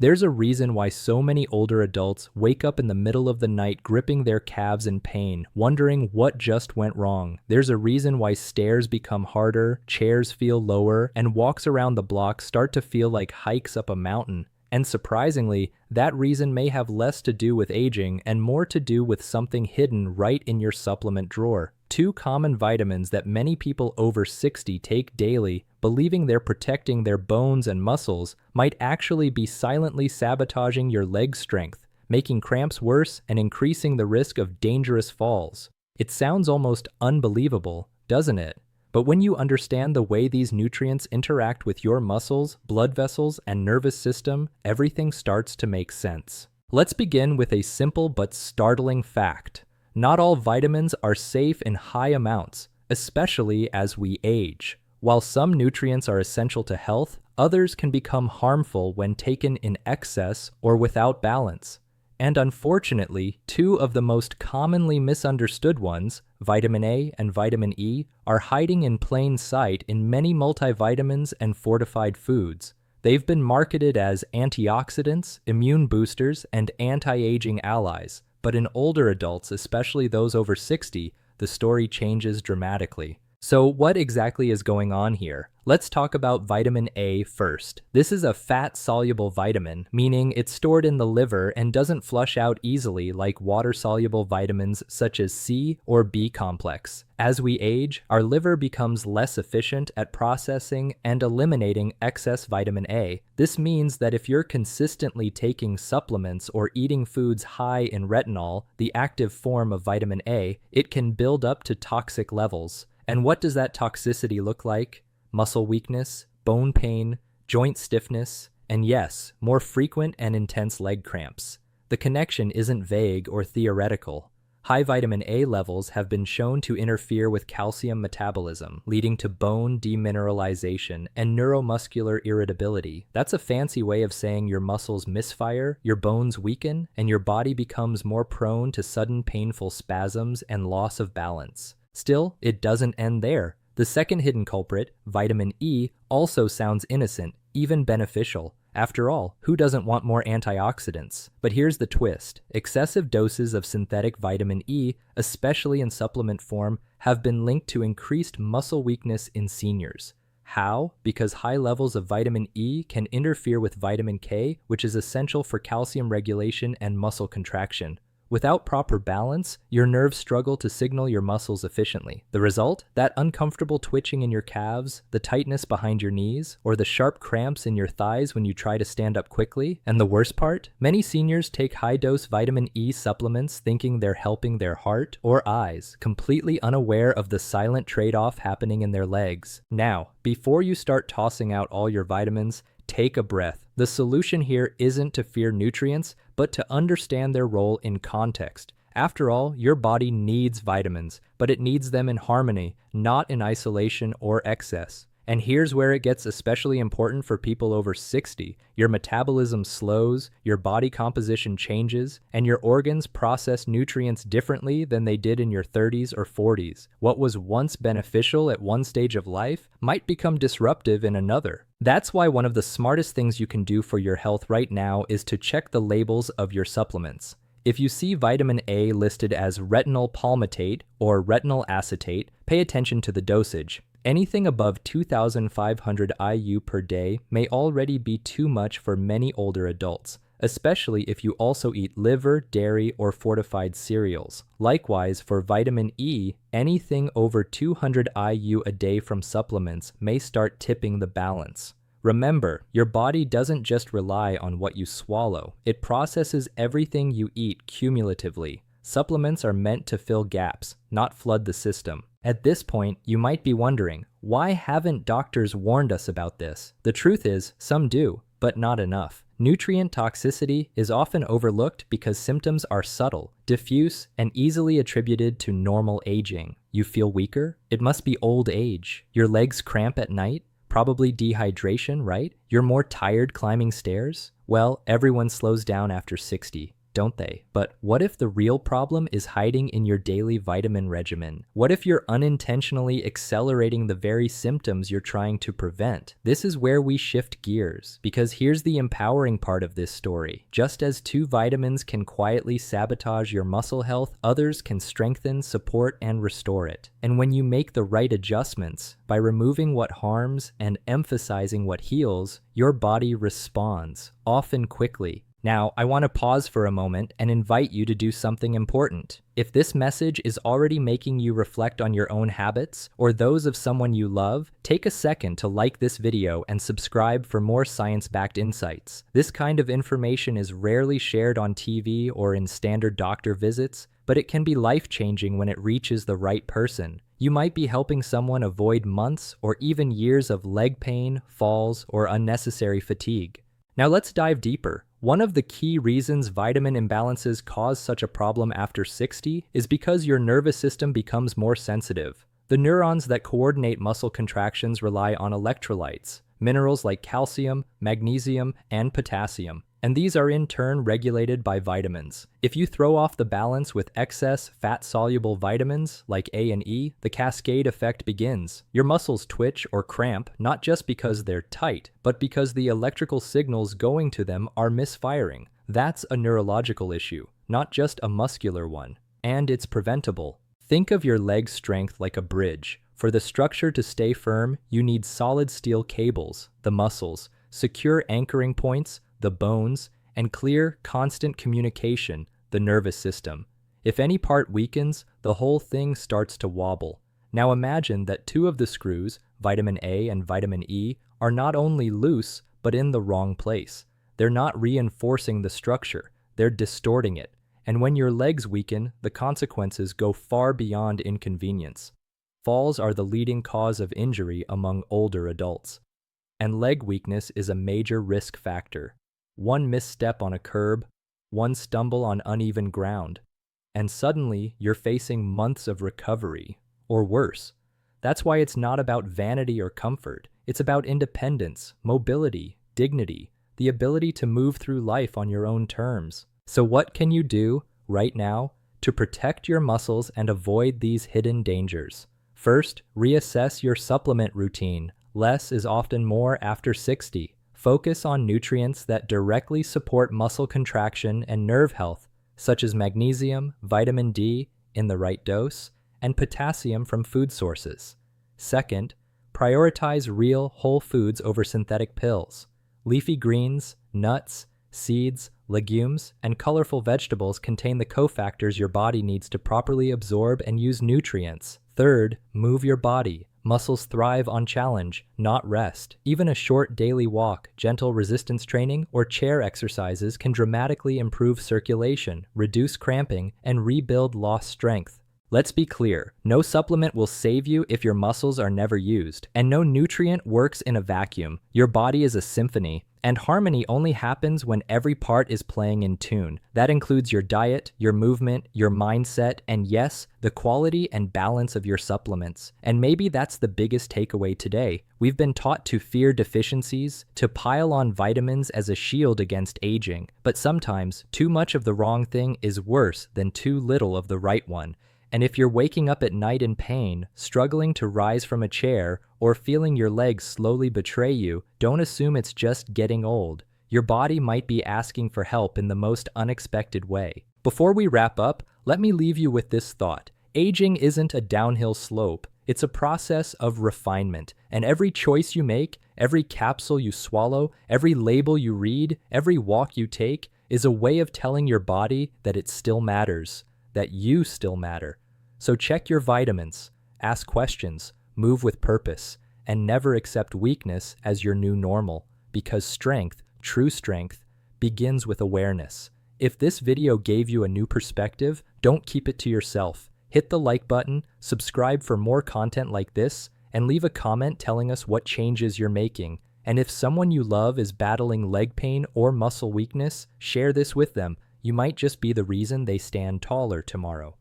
There's a reason why so many older adults wake up in the middle of the night gripping their calves in pain, wondering what just went wrong. There's a reason why stairs become harder, chairs feel lower, and walks around the block start to feel like hikes up a mountain. And surprisingly, that reason may have less to do with aging and more to do with something hidden right in your supplement drawer. Two common vitamins that many people over 60 take daily, believing they're protecting their bones and muscles, might actually be silently sabotaging your leg strength, making cramps worse and increasing the risk of dangerous falls. It sounds almost unbelievable, doesn't it? But when you understand the way these nutrients interact with your muscles, blood vessels, and nervous system, everything starts to make sense. Let's begin with a simple but startling fact. Not all vitamins are safe in high amounts, especially as we age. While some nutrients are essential to health, others can become harmful when taken in excess or without balance. And unfortunately, two of the most commonly misunderstood ones, vitamin A and vitamin E, are hiding in plain sight in many multivitamins and fortified foods. They've been marketed as antioxidants, immune boosters, and anti-aging allies. But in older adults, especially those over 60, the story changes dramatically. So what exactly is going on here? Let's talk about vitamin A first. This is a fat-soluble vitamin, meaning it's stored in the liver and doesn't flush out easily like water-soluble vitamins such as C or B complex. As we age, our liver becomes less efficient at processing and eliminating excess vitamin A. This means that if you're consistently taking supplements or eating foods high in retinol, the active form of vitamin A, it can build up to toxic levels. And what does that toxicity look like? Muscle weakness, bone pain, joint stiffness, and yes, more frequent and intense leg cramps. The connection isn't vague or theoretical. High vitamin A levels have been shown to interfere with calcium metabolism, leading to bone demineralization and neuromuscular irritability. That's a fancy way of saying your muscles misfire, your bones weaken, and your body becomes more prone to sudden painful spasms and loss of balance. Still, it doesn't end there. The second hidden culprit, vitamin E, also sounds innocent, even beneficial. After all, who doesn't want more antioxidants? But here's the twist. Excessive doses of synthetic vitamin E, especially in supplement form, have been linked to increased muscle weakness in seniors. How? Because high levels of vitamin E can interfere with vitamin K, which is essential for calcium regulation and muscle contraction. Without proper balance, your nerves struggle to signal your muscles efficiently. The result? That uncomfortable twitching in your calves, the tightness behind your knees, or the sharp cramps in your thighs when you try to stand up quickly. And the worst part? Many seniors take high-dose vitamin E supplements thinking they're helping their heart or eyes, completely unaware of the silent trade-off happening in their legs. Now, before you start tossing out all your vitamins, take a breath. The solution here isn't to fear nutrients, but to understand their role in context. After all, your body needs vitamins, but it needs them in harmony, not in isolation or excess. And here's where it gets especially important for people over 60. Your metabolism slows, your body composition changes, and your organs process nutrients differently than they did in your 30s or 40s. What was once beneficial at one stage of life might become disruptive in another. That's why one of the smartest things you can do for your health right now is to check the labels of your supplements. If you see vitamin A listed as retinol palmitate or retinol acetate, pay attention to the dosage. Anything above 2,500 IU per day may already be too much for many older adults, especially if you also eat liver, dairy, or fortified cereals. Likewise, for vitamin E, anything over 200 IU a day from supplements may start tipping the balance. Remember, your body doesn't just rely on what you swallow. It processes everything you eat cumulatively. Supplements are meant to fill gaps, not flood the system. At this point, you might be wondering, why haven't doctors warned us about this? The truth is, some do, but not enough. Nutrient toxicity is often overlooked because symptoms are subtle, diffuse, and easily attributed to normal aging. You feel weaker? It must be old age. Your legs cramp at night? Probably dehydration, right? You're more tired climbing stairs? Well, everyone slows down after 60. don't they? But what if the real problem is hiding in your daily vitamin regimen? What if you're unintentionally accelerating the very symptoms you're trying to prevent? This is where we shift gears, because here's the empowering part of this story. Just as 2 vitamins can quietly sabotage your muscle health, others can strengthen, support, and restore it. And when you make the right adjustments, by removing what harms and emphasizing what heals, your body responds, often quickly. Now, I want to pause for a moment and invite you to do something important. If this message is already making you reflect on your own habits or those of someone you love, take a second to like this video and subscribe for more science-backed insights. This kind of information is rarely shared on TV or in standard doctor visits, but it can be life-changing when it reaches the right person. You might be helping someone avoid months or even years of leg pain, falls, or unnecessary fatigue. Now let's dive deeper. One of the key reasons vitamin imbalances cause such a problem after 60 is because your nervous system becomes more sensitive. The neurons that coordinate muscle contractions rely on electrolytes, minerals like calcium, magnesium, and potassium, and these are in turn regulated by vitamins. If you throw off the balance with excess fat-soluble vitamins like A and E, the cascade effect begins. Your muscles twitch or cramp not just because they're tight, but because the electrical signals going to them are misfiring. That's a neurological issue, not just a muscular one, and it's preventable. Think of your leg strength like a bridge. For the structure to stay firm, you need solid steel cables, the muscles, secure anchoring points, the bones, and clear, constant communication, the nervous system. If any part weakens, the whole thing starts to wobble. Now imagine that 2 of the screws, vitamin A and vitamin E, are not only loose, but in the wrong place. They're not reinforcing the structure, they're distorting it. And when your legs weaken, the consequences go far beyond inconvenience. Falls are the leading cause of injury among older adults. And leg weakness is a major risk factor. One misstep on a curb, one stumble on uneven ground, and suddenly you're facing months of recovery, or worse. That's why it's not about vanity or comfort. It's about independence, mobility, dignity, the ability to move through life on your own terms. So what can you do, right now, to protect your muscles and avoid these hidden dangers? First, reassess your supplement routine. Less is often more after 60. Focus on nutrients that directly support muscle contraction and nerve health, such as magnesium, vitamin D in the right dose, and potassium from food sources. Second, prioritize real, whole foods over synthetic pills. Leafy greens, nuts, seeds, legumes, and colorful vegetables contain the cofactors your body needs to properly absorb and use nutrients. Third, move your body. Muscles thrive on challenge, not rest. Even a short daily walk, gentle resistance training, or chair exercises can dramatically improve circulation, reduce cramping, and rebuild lost strength. Let's be clear, no supplement will save you if your muscles are never used, and no nutrient works in a vacuum. Your body is a symphony, and harmony only happens when every part is playing in tune. That includes your diet, your movement, your mindset, and yes, the quality and balance of your supplements. And maybe that's the biggest takeaway today. We've been taught to fear deficiencies, to pile on vitamins as a shield against aging, but sometimes too much of the wrong thing is worse than too little of the right one. And if you're waking up at night in pain, struggling to rise from a chair, or feeling your legs slowly betray you, don't assume it's just getting old. Your body might be asking for help in the most unexpected way. Before we wrap up, let me leave you with this thought. Aging isn't a downhill slope. It's a process of refinement, and every choice you make, every capsule you swallow, every label you read, every walk you take, is a way of telling your body that it still matters, that you still matter. So check your vitamins, ask questions, move with purpose, and never accept weakness as your new normal, because strength, true strength, begins with awareness. If this video gave you a new perspective, don't keep it to yourself. Hit the like button, subscribe for more content like this, and leave a comment telling us what changes you're making. And if someone you love is battling leg pain or muscle weakness, share this with them. You might just be the reason they stand taller tomorrow.